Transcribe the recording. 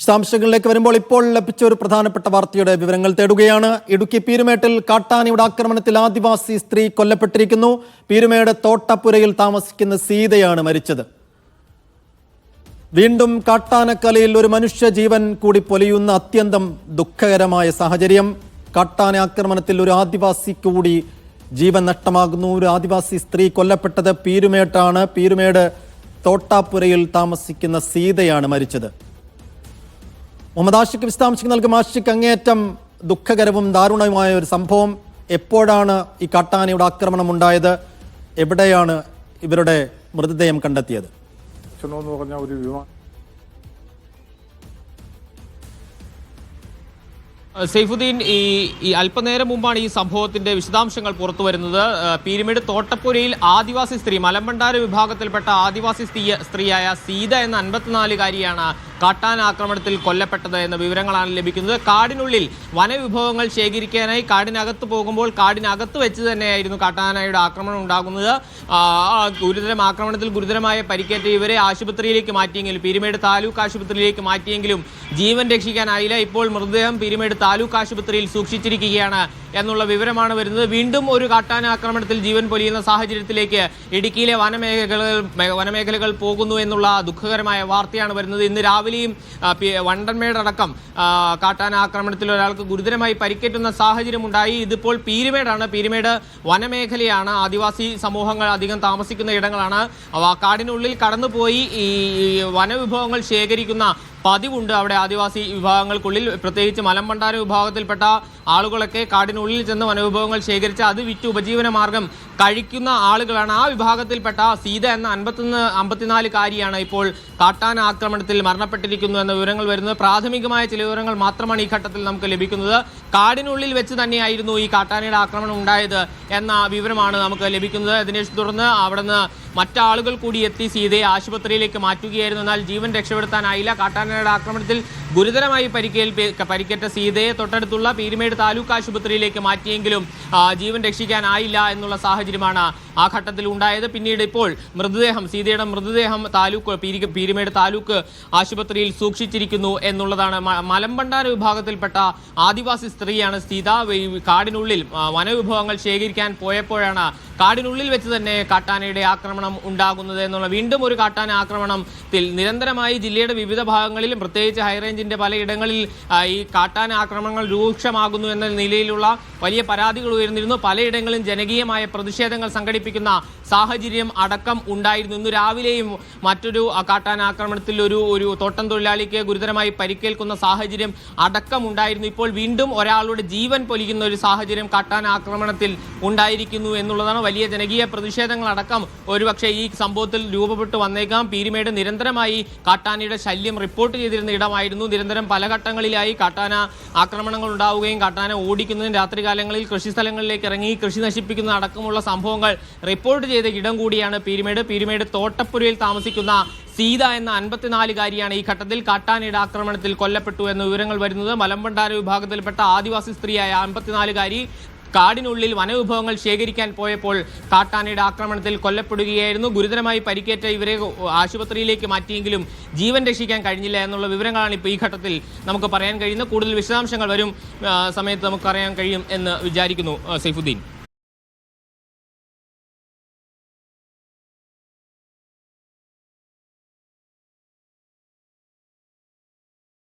വിശദാംശങ്ങളിലേക്ക് വരുമ്പോൾ ഇപ്പോൾ ലഭിച്ച ഒരു പ്രധാനപ്പെട്ട വാർത്തയുടെ വിവരങ്ങൾ തേടുകയാണ്. ഇടുക്കി പീരുമേട്ടിൽ കാട്ടാനയുടെ ആക്രമണത്തിൽ ആദിവാസി സ്ത്രീ കൊല്ലപ്പെട്ടിരിക്കുന്നു. പീരുമേട് തോട്ടപ്പുരയിൽ താമസിക്കുന്ന സീതയാണ് മരിച്ചത്. വീണ്ടും കാട്ടാനക്കലയിൽ ഒരു മനുഷ്യജീവൻ കൂടി പൊലിയുന്ന അത്യന്തം ദുഃഖകരമായ സാഹചര്യം. കാട്ടാന ആക്രമണത്തിൽ ഒരു ആദിവാസി കൂടി ജീവൻ നഷ്ടമാകുന്നു. ഒരു ആദിവാസി സ്ത്രീ കൊല്ലപ്പെട്ടത് പീരുമേട്ടാണ്. പീരുമേട് തോട്ടാപ്പുരയിൽ താമസിക്കുന്ന സീതയാണ് മരിച്ചത്. മുഹമ്മദ് ആഷിഖ് വിശദാംശങ്ങൾ നൽകും. ആഷിഖ്, അങ്ങേയറ്റം ദുഃഖകരവും ദാരുണവുമായ ഒരു സംഭവം. എപ്പോഴാണ് ഈ കാട്ടാനയുടെ ആക്രമണം ഉണ്ടായത്? എവിടെയാണ് ഇവരുടെ മൃതദേഹം കണ്ടെത്തിയത്? സൈഫുദ്ദീൻ, ഈ അല്പനേരം മുമ്പാണ് ഈ സംഭവത്തിന്റെ വിശദാംശങ്ങൾ പുറത്തു വരുന്നത്. പീരുമേട് തോട്ടപ്പുരയിൽ ആദിവാസി സ്ത്രീ, മലമ്പണ്ടാര വിഭാഗത്തിൽപ്പെട്ട ആദിവാസി സ്ത്രീയായ സീത എന്ന 54-കാരിയാണ് കാട്ടാന ആക്രമണത്തിൽ കൊല്ലപ്പെട്ടത് എന്ന വിവരങ്ങളാണ് ലഭിക്കുന്നത്. കാടിനുള്ളിൽ വനവിഭവങ്ങൾ ശേഖരിക്കാനായി കാടിനകത്ത് പോകുമ്പോൾ കാടിനകത്ത് വെച്ച് തന്നെയായിരുന്നു കാട്ടാനയുടെ ആക്രമണം ഉണ്ടാകുന്നത്. ആക്രമണത്തിൽ ഗുരുതരമായ പരിക്കേറ്റ ഇവരെ ആശുപത്രിയിലേക്ക് മാറ്റിയെങ്കിലും, പീരുമേട് താലൂക്ക് ആശുപത്രിയിലേക്ക് മാറ്റിയെങ്കിലും ജീവൻ രക്ഷിക്കാനായില്ല. ഇപ്പോൾ മൃതദേഹം പീരുമേട് താലൂക്ക് ആശുപത്രിയിൽ സൂക്ഷിച്ചിരിക്കുകയാണ് എന്നുള്ള വിവരമാണ് വരുന്നത്. വീണ്ടും ഒരു കാട്ടാന ആക്രമണത്തിൽ ജീവൻ പൊലിയുന്ന സാഹചര്യത്തിലേക്ക് ഇടുക്കിയിലെ വനമേഖലകൾ പോകുന്നു എന്നുള്ള ദുഃഖകരമായ വാർത്തയാണ് വരുന്നത്. ഇന്ന് രാവിലെയും വണ്ടൻമേടടക്കം കാട്ടാന ആക്രമണത്തിൽ ഒരാൾക്ക് ഗുരുതരമായി പരിക്കേറ്റുന്ന സാഹചര്യം ഉണ്ടായി. ഇതിപ്പോൾ പീരുമേടാണ്. പീരുമേട് വനമേഖലയാണ്. ആദിവാസി സമൂഹങ്ങൾ അധികം താമസിക്കുന്ന ഇടങ്ങളാണ്. കാടിനുള്ളിൽ കടന്നുപോയി ഈ വനവിഭവങ്ങൾ ശേഖരിക്കുന്ന പതിവുണ്ട് അവിടെ ആദിവാസി വിഭാഗങ്ങൾക്കുള്ളിൽ. പ്രത്യേകിച്ച് മലമ്പണ്ടാര വിഭാഗത്തിൽപ്പെട്ട ആളുകളൊക്കെ കാടിനുള്ളിൽ ചെന്ന് വനവിഭവങ്ങൾ ശേഖരിച്ച് അത് വിറ്റ് ഉപജീവന മാർഗം കഴിക്കുന്ന ആളുകളാണ്. ആ വിഭാഗത്തിൽപ്പെട്ട സീത എന്ന 54-കാരിയാണ് ഇപ്പോൾ കാട്ടാന ആക്രമണത്തിൽ മരണപ്പെട്ടിരിക്കുന്നു എന്ന വിവരങ്ങൾ വരുന്നത്. പ്രാഥമികമായ ചില വിവരങ്ങൾ മാത്രമാണ് ഈ ഘട്ടത്തിൽ നമുക്ക് ലഭിക്കുന്നത്. കാടിനുള്ളിൽ വെച്ച് തന്നെയായിരുന്നു ഈ കാട്ടാനയുടെ ആക്രമണം ഉണ്ടായത് എന്ന വിവരമാണ് നമുക്ക് ലഭിക്കുന്നത്. അതിനെ തുടർന്ന് അവിടുന്ന് മറ്റാളുകൾ കൂടി എത്തി സീതയെ ആശുപത്രിയിലേക്ക് മാറ്റുകയായിരുന്നു. എന്നാൽ ജീവൻ രക്ഷപ്പെടുത്താനായില്ല. കാട്ടാനയുടെ ആക്രമണത്തിൽ ഗുരുതരമായി പരിക്കേറ്റ സീതയെ തൊട്ടടുത്തുള്ള പീരുമേട് താലൂക്ക് ആശുപത്രിയിലേക്ക് മാറ്റിയെങ്കിലും ജീവൻ രക്ഷിക്കാനായില്ല എന്നുള്ള സാഹചര്യമാണ് ആ ഘട്ടത്തിൽ ഉണ്ടായത്. പിന്നീട് ഇപ്പോൾ സീതയുടെ മൃതദേഹം പീരുമേട് താലൂക്ക് ആശുപത്രിയിൽ സൂക്ഷിച്ചിരിക്കുന്നു എന്നുള്ളതാണ്. മലമ്പണ്ടാര വിഭാഗത്തിൽപ്പെട്ട ആദിവാസി സ്ത്രീയാണ് സീത. കാടിനുള്ളിൽ വനവിഭവങ്ങൾ ശേഖരിക്കാൻ പോയപ്പോഴാണ് കാടിനുള്ളിൽ വെച്ച് തന്നെ കാട്ടാനയുടെ ആക്രമണം ഉണ്ടാകുന്നത് എന്നുള്ള വീണ്ടും ഒരു കാട്ടാന ആക്രമണത്തിൽ നിരന്തരമായി ജില്ലയുടെ വിവിധ ഭാഗങ്ങളിലും പ്രത്യേകിച്ച് ഹൈറേഞ്ചിന്റെ പലയിടങ്ങളിൽ ഈ കാട്ടാന ആക്രമണങ്ങൾ രൂക്ഷമാകുന്നു എന്ന നിലയിലുള്ള വലിയ പരാതികൾ ഉയർന്നിരുന്നു. പലയിടങ്ങളിലും ജനകീയമായ പ്രതിഷേധങ്ങൾ സംഘടിപ്പിക്കുന്ന സാഹചര്യം അടക്കം ഉണ്ടായിരുന്നു. ഇന്ന് രാവിലെയും മറ്റൊരു കാട്ടാന ആക്രമണത്തിൽ ഒരു തോട്ടം തൊഴിലാളിക്ക് ഗുരുതരമായി പരിക്കേൽക്കുന്ന സാഹചര്യം അടക്കം ഉണ്ടായിരുന്നു. ഇപ്പോൾ വീണ്ടും ഒരാളുടെ ജീവൻ പൊലിക്കുന്ന ഒരു സാഹചര്യം കാട്ടാന ആക്രമണത്തിൽ ഉണ്ടായിരിക്കുന്നു എന്നുള്ളതാണ്. വലിയ ജനകീയ പ്രതിഷേധങ്ങൾ അടക്കം ഒരുപക്ഷെ ഈ സംഭവത്തിൽ രൂപപ്പെട്ടു വന്നേക്കാം. പീരുമേട് നിരന്തരമായി കാട്ടാനയുടെ ശല്യം റിപ്പോർട്ട് ചെയ്തിരുന്ന ഇടമായിരുന്നു. നിരന്തരം പല ഘട്ടങ്ങളിലായി കാട്ടാന ആക്രമണങ്ങൾ ഉണ്ടാവുകയും കാട്ടാന ഓടിക്കുന്നതിന് രാത്രികാലങ്ങളിൽ കൃഷിസ്ഥലങ്ങളിലേക്ക് ഇറങ്ങി കൃഷി നശിപ്പിക്കുന്ന അടക്കമുള്ള സംഭവങ്ങൾ റിപ്പോർട്ട് ചെയ്ത ഇടം കൂടിയാണ് പീരുമേട്. പീരുമേട് തോട്ടപ്പുരയിൽ താമസിക്കുന്ന സീത എന്ന 54-കാരിയാണ് ഈ ഘട്ടത്തിൽ കാട്ടാനയുടെ ആക്രമണത്തിൽ കൊല്ലപ്പെട്ടു എന്ന വിവരങ്ങൾ വരുന്നത്. മലമ്പണ്ടാര വിഭാഗത്തിൽപ്പെട്ട ആദിവാസി സ്ത്രീയായ 54-കാരി കാടിനുള്ളിൽ വനവിഭവങ്ങൾ ശേഖരിക്കാൻ പോയപ്പോൾ കാട്ടാനയുടെ ആക്രമണത്തിൽ കൊല്ലപ്പെടുകയായിരുന്നു. ഗുരുതരമായി പരിക്കേറ്റ ഇവരെ ആശുപത്രിയിലേക്ക് മാറ്റിയെങ്കിലും ജീവൻ രക്ഷിക്കാൻ കഴിഞ്ഞില്ല എന്നുള്ള വിവരങ്ങളാണ് ഇപ്പോൾ ഈ ഘട്ടത്തിൽ നമുക്ക് പറയാൻ കഴിയുന്നത്. കൂടുതൽ വിശദാംശങ്ങൾ വരും സമയത്ത് നമുക്ക് അറിയാൻ കഴിയും എന്ന് വിചാരിക്കുന്നു. സൈഫുദ്ദീൻ.